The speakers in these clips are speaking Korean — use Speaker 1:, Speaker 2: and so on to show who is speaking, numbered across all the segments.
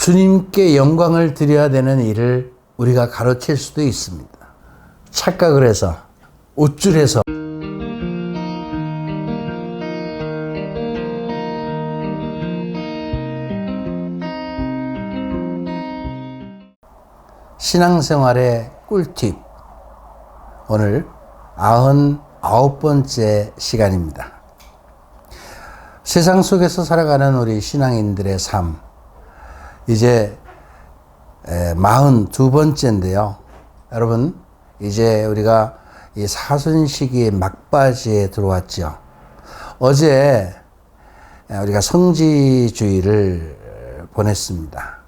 Speaker 1: 주님께 영광을 드려야 되는 일을 우리가 가로챌 수도 있습니다. 착각을 해서, 우쭐해서. 신앙생활의 꿀팁. 오늘 99번째 시간입니다. 세상 속에서 살아가는 우리 신앙인들의 삶. 이제 42번째인데요. 여러분, 이제 우리가 이 사순 시기의 막바지에 들어왔죠. 어제 우리가 성지주의를 보냈습니다.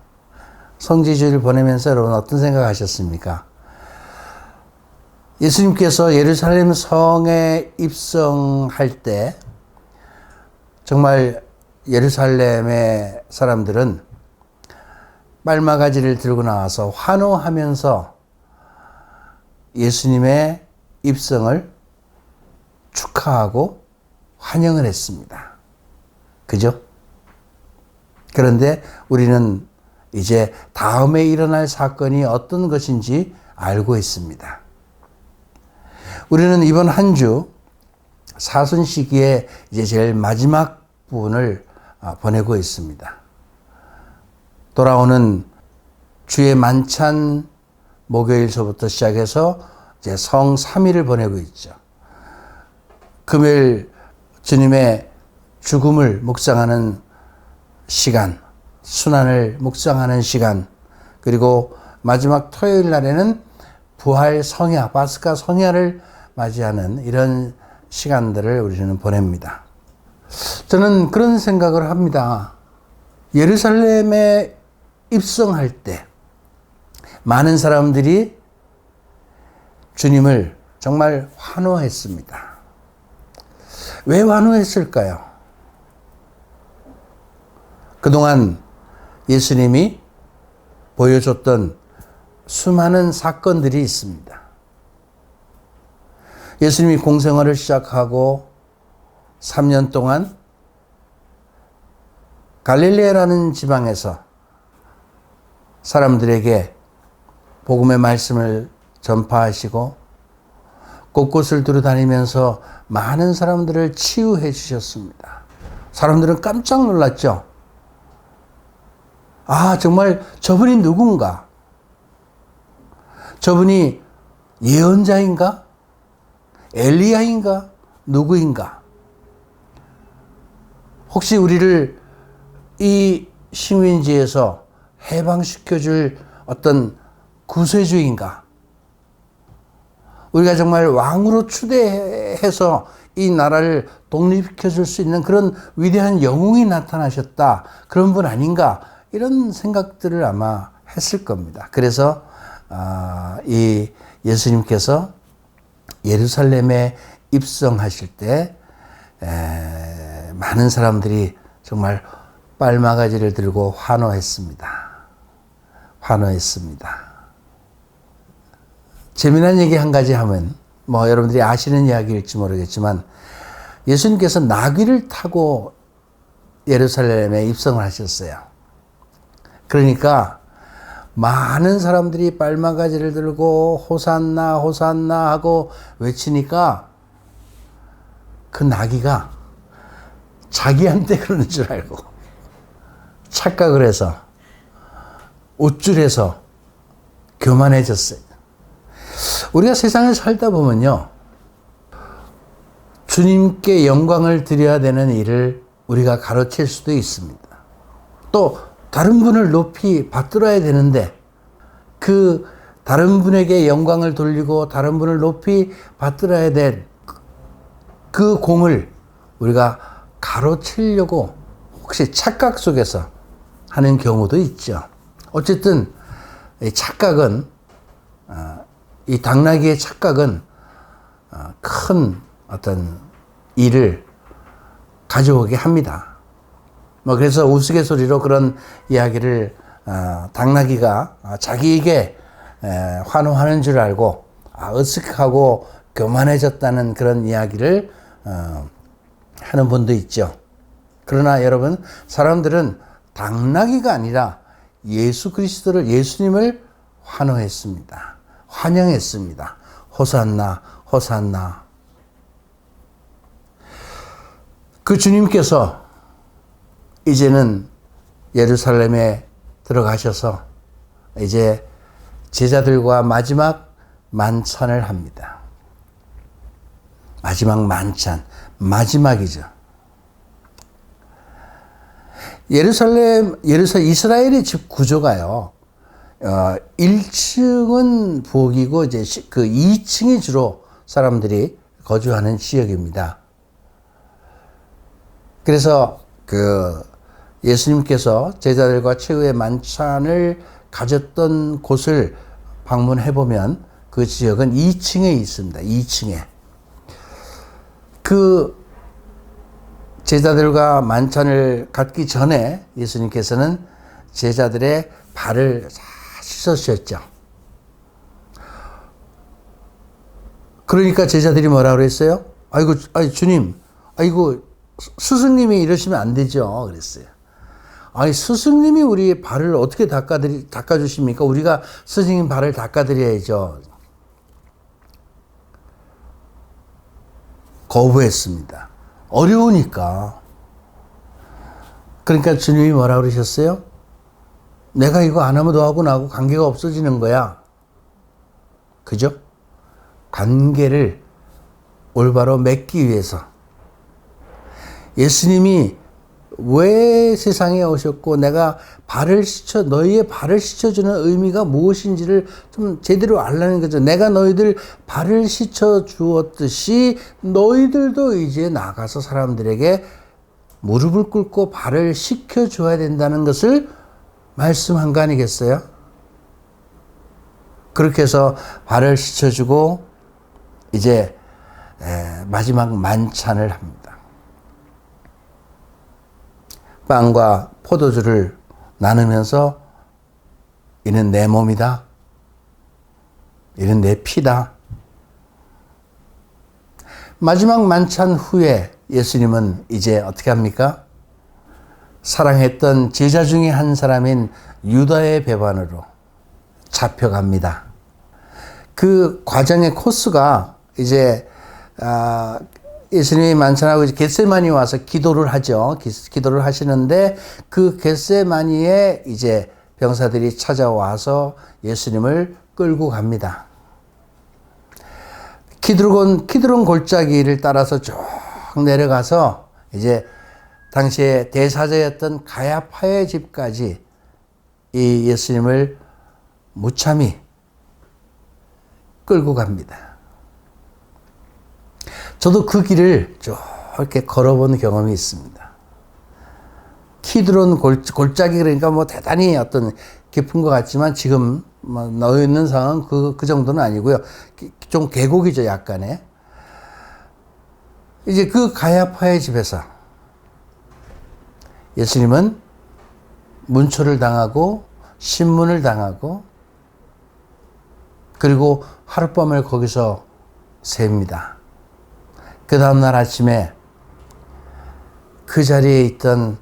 Speaker 1: 성지주의를 보내면서 여러분 어떤 생각 하셨습니까? 예수님께서 예루살렘 성에 입성할 때 정말 예루살렘의 사람들은 빨마가지를 들고 나와서 환호하면서 예수님의 입성을 축하하고 환영을 했습니다. 그죠? 그런데 우리는 이제 다음에 일어날 사건이 어떤 것인지 알고 있습니다. 우리는 이번 한 주 사순 시기에 이제 제일 마지막 부분을 보내고 있습니다. 돌아오는 주의 만찬 목요일서부터 시작해서 이제 성 3일을 보내고 있죠. 금요일 주님의 죽음을 묵상하는 시간, 순환을 묵상하는 시간, 그리고 마지막 토요일 날에는 부활 성야, 파스카 성야를 맞이하는 이런 시간들을 우리는 보냅니다. 저는 그런 생각을 합니다. 예루살렘에 입성할 때 많은 사람들이 주님을 정말 환호했습니다. 왜 환호했을까요? 그동안 예수님이 보여줬던 수많은 사건들이 있습니다. 예수님이 공생활을 시작하고 3년 동안 갈릴레라는 지방에서 사람들에게 복음의 말씀을 전파하시고 곳곳을 두루다니면서 많은 사람들을 치유해 주셨습니다. 사람들은 깜짝 놀랐죠. 아, 정말 저분이 누군가? 저분이 예언자인가? 엘리야인가? 누구인가? 혹시 우리를 이 식민지에서 해방시켜줄 어떤 구세주인가? 우리가 정말 왕으로 추대해서 이 나라를 독립시켜줄 수 있는 그런 위대한 영웅이 나타나셨다. 그런 분 아닌가? 이런 생각들을 아마 했을 겁니다. 그래서 이 예수님께서 예루살렘에 입성하실 때 많은 사람들이 정말 빨마가지를 들고 환호했습니다. 재미난 얘기 한 가지 하면 여러분들이 아시는 이야기일지 모르겠지만 예수님께서 나귀를 타고 예루살렘에 입성을 하셨어요. 그러니까 많은 사람들이 빨마가지를 들고 호산나 호산나 하고 외치니까 그 나귀가 자기한테 그러는 줄 알고 착각을 해서 우쭐해서 교만해졌어요. 우리가 세상을 살다 보면요, 주님께 영광을 드려야 되는 일을 우리가 가로챌 수도 있습니다. 또 다른 분을 높이 받들어야 되는데 그 다른 분에게 영광을 돌리고 다른 분을 높이 받들어야 될 그 공을 우리가 가로채려고 혹시 착각 속에서 하는 경우도 있죠. 어쨌든 이 착각은 이 당나귀의 착각은 큰 어떤 일을 가져오게 합니다. 그래서 우스갯소리로 그런 이야기를 당나귀가 자기에게 환호하는 줄 알고 으쓱하고 교만해졌다는 그런 이야기를 하는 분도 있죠. 그러나 여러분, 사람들은 당나귀가 아니라 예수 그리스도를, 예수님을 환호했습니다. 환영했습니다. 호산나, 호산나. 그 주님께서 이제는 예루살렘에 들어가셔서 이제 제자들과 마지막 만찬을 합니다. 마지막 만찬, 마지막이죠. 이스라엘의 집 구조가요, 1층은 부엌이고, 이제 그 2층이 주로 사람들이 거주하는 지역입니다. 그래서 예수님께서 제자들과 최후의 만찬을 가졌던 곳을 방문해 보면 그 지역은 2층에 있습니다. 2층에. 그 제자들과 만찬을 갖기 전에 예수님께서는 제자들의 발을 씻으셨죠. 그러니까 제자들이 뭐라 그랬어요? 아이고, 주님, 아이고, 스승님이 이러시면 안 되죠. 그랬어요. 아니, 스승님이 우리 발을 어떻게 닦아주십니까? 우리가 스승님 발을 닦아드려야죠. 거부했습니다. 어려우니까. 그러니까 주님이 뭐라 그러셨어요? 내가 이거 안 하면 너하고 나하고 관계가 없어지는 거야. 그죠? 관계를 올바로 맺기 위해서 예수님이 왜 세상에 오셨고 내가 너희의 발을 씻어주는 의미가 무엇인지를 좀 제대로 알라는 거죠. 내가 너희들 발을 씻어 주었듯이 너희들도 이제 나가서 사람들에게 무릎을 꿇고 발을 씻겨 줘야 된다는 것을 말씀한 거 아니겠어요? 그렇게 해서 발을 씻어 주고 이제 마지막 만찬을 합니다. 빵과 포도주를 나누면서 이는 내 몸이다. 이는 내 피다. 마지막 만찬 후에 예수님은 이제 어떻게 합니까? 사랑했던 제자 중에 한 사람인 유다의 배반으로 잡혀갑니다. 그 과정의 코스가 이제 예수님이 만찬하고 겟세마니 와서 기도를 하죠. 기도를 하시는데 그 겟세마니에 이제 병사들이 찾아와서 예수님을 끌고 갑니다. 키드론 골짜기를 따라서 쭉 내려가서 이제 당시에 대사자였던 가야파의 집까지 이 예수님을 무참히 끌고 갑니다. 저도 그 길을 쭉 이렇게 걸어본 경험이 있습니다. 키드론 골짜기 그러니까 뭐 대단히 어떤 깊은 것 같지만 지금 뭐 넣어 있는 상황은 그 정도는 아니고요. 좀 계곡이죠, 약간의. 이제 그 가야파의 집에서 예수님은 문초를 당하고 신문을 당하고 그리고 하룻밤을 거기서 셉니다. 그 다음날 아침에 그 자리에 있던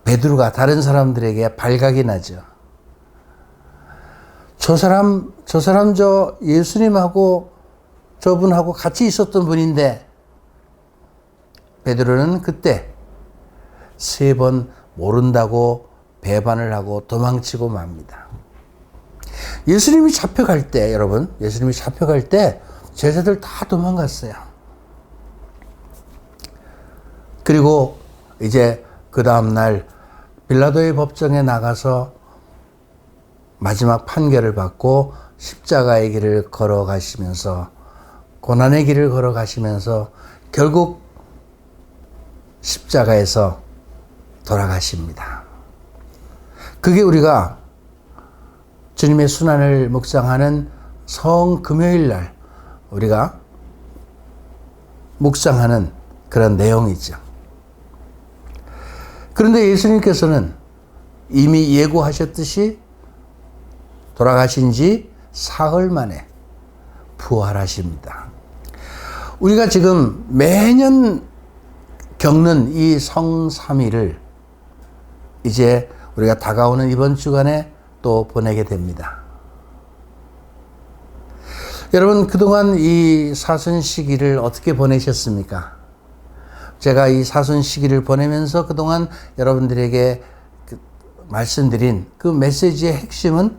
Speaker 1: 베드로가 다른 사람들에게 발각이 나죠. 저 예수님하고 저분하고 같이 있었던 분인데 베드로는 그때 3번 모른다고 배반을 하고 도망치고 맙니다. 예수님이 잡혀갈 때 제자들 다 도망갔어요. 그리고 이제 그 다음날 빌라도의 법정에 나가서 마지막 판결을 받고 십자가의 길을 걸어가시면서 고난의 길을 걸어가시면서 결국 십자가에서 돌아가십니다. 그게 우리가 주님의 순환을 묵상하는 성금요일 날 우리가 묵상하는 그런 내용이죠. 그런데 예수님께서는 이미 예고하셨듯이 돌아가신 지 사흘 만에 부활하십니다. 우리가 지금 매년 겪는 이 성삼위를 이제 우리가 다가오는 이번 주간에 또 보내게 됩니다. 여러분, 그동안 이 사순 시기를 어떻게 보내셨습니까? 제가 이 사순 시기를 보내면서 그동안 여러분들에게 말씀드린 그 메시지의 핵심은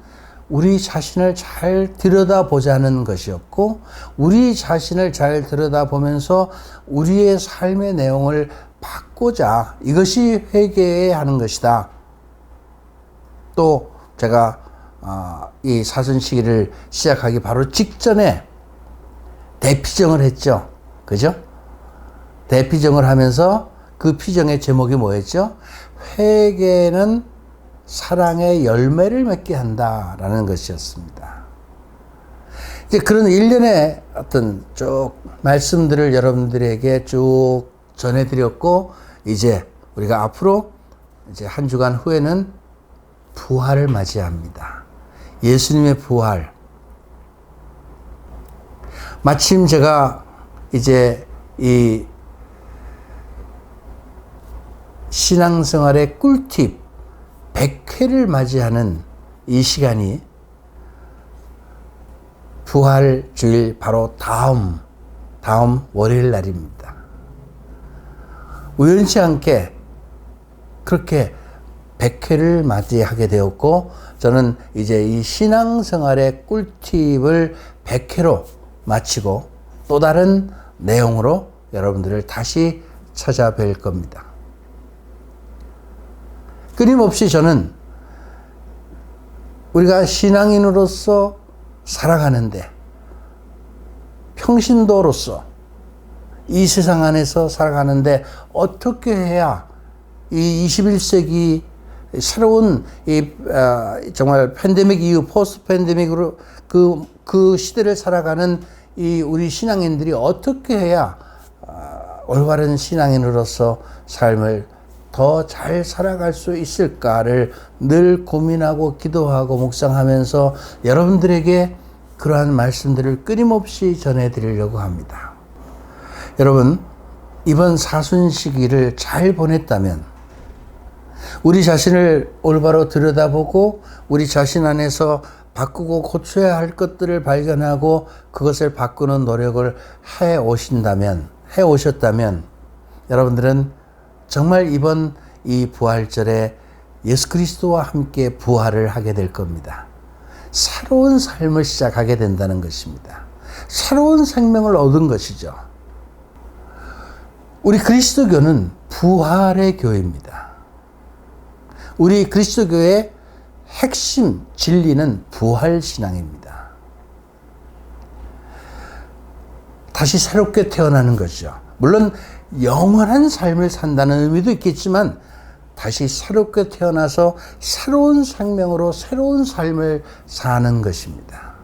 Speaker 1: 우리 자신을 잘 들여다보자는 것이었고, 우리 자신을 잘 들여다보면서 우리의 삶의 내용을 바꾸자. 이것이 회개해야 하는 것이다. 또 제가 이 사순 시기를 시작하기 바로 직전에 대피정을 했죠. 그죠? 대피정을 하면서 그 피정의 제목이 뭐였죠? 회개는 사랑의 열매를 맺게 한다라는 것이었습니다. 이제 그런 일련의 어떤 쭉 말씀들을 여러분들에게 쭉 전해드렸고, 이제 우리가 앞으로 이제 한 주간 후에는 부활을 맞이합니다. 예수님의 부활. 마침 제가 이제 이 신앙생활의 꿀팁 100회를 맞이하는 이 시간이 부활주일 바로 다음 월요일 날입니다. 우연치 않게 그렇게 100회를 맞이하게 되었고, 저는 이제 이 신앙생활의 꿀팁을 100회로 마치고 또 다른 내용으로 여러분들을 다시 찾아뵐 겁니다. 끊임없이 저는 우리가 신앙인으로서 살아가는데, 평신도로서 이 세상 안에서 살아가는데 어떻게 해야 이 21세기 새로운 정말 팬데믹 이후 포스트 팬데믹으로 그 시대를 살아가는 이 우리 신앙인들이 어떻게 해야 올바른 신앙인으로서 삶을 더 잘 살아갈 수 있을까를 늘 고민하고 기도하고 묵상하면서 여러분들에게 그러한 말씀들을 끊임없이 전해드리려고 합니다. 여러분, 이번 사순 시기를 잘 보냈다면, 우리 자신을 올바로 들여다보고 우리 자신 안에서 바꾸고 고쳐야 할 것들을 발견하고 그것을 바꾸는 노력을 해 오셨다면 여러분들은 정말 이번 이 부활절에 예수 그리스도와 함께 부활을 하게 될 겁니다. 새로운 삶을 시작하게 된다는 것입니다. 새로운 생명을 얻은 것이죠. 우리 그리스도교는 부활의 교회입니다. 우리 그리스도교의 핵심 진리는 부활신앙입니다. 다시 새롭게 태어나는 것이죠. 물론 영원한 삶을 산다는 의미도 있겠지만, 다시 새롭게 태어나서 새로운 생명으로 새로운 삶을 사는 것입니다.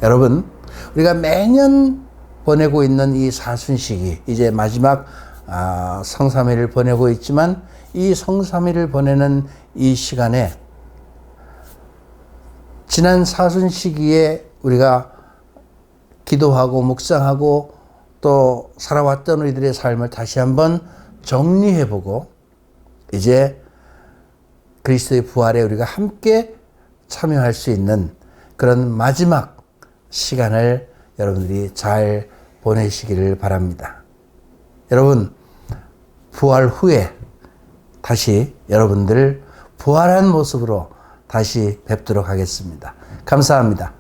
Speaker 1: 여러분, 우리가 매년 보내고 있는 이 사순시기, 이제 마지막 성삼일을 보내고 있지만, 이 성삼일을 보내는 이 시간에 지난 사순시기에 우리가 기도하고 묵상하고 또 살아왔던 우리들의 삶을 다시 한번 정리해보고, 이제 그리스도의 부활에 우리가 함께 참여할 수 있는 그런 마지막 시간을 여러분들이 잘 보내시기를 바랍니다. 여러분, 부활 후에 다시 여러분들 부활한 모습으로 다시 뵙도록 하겠습니다. 감사합니다.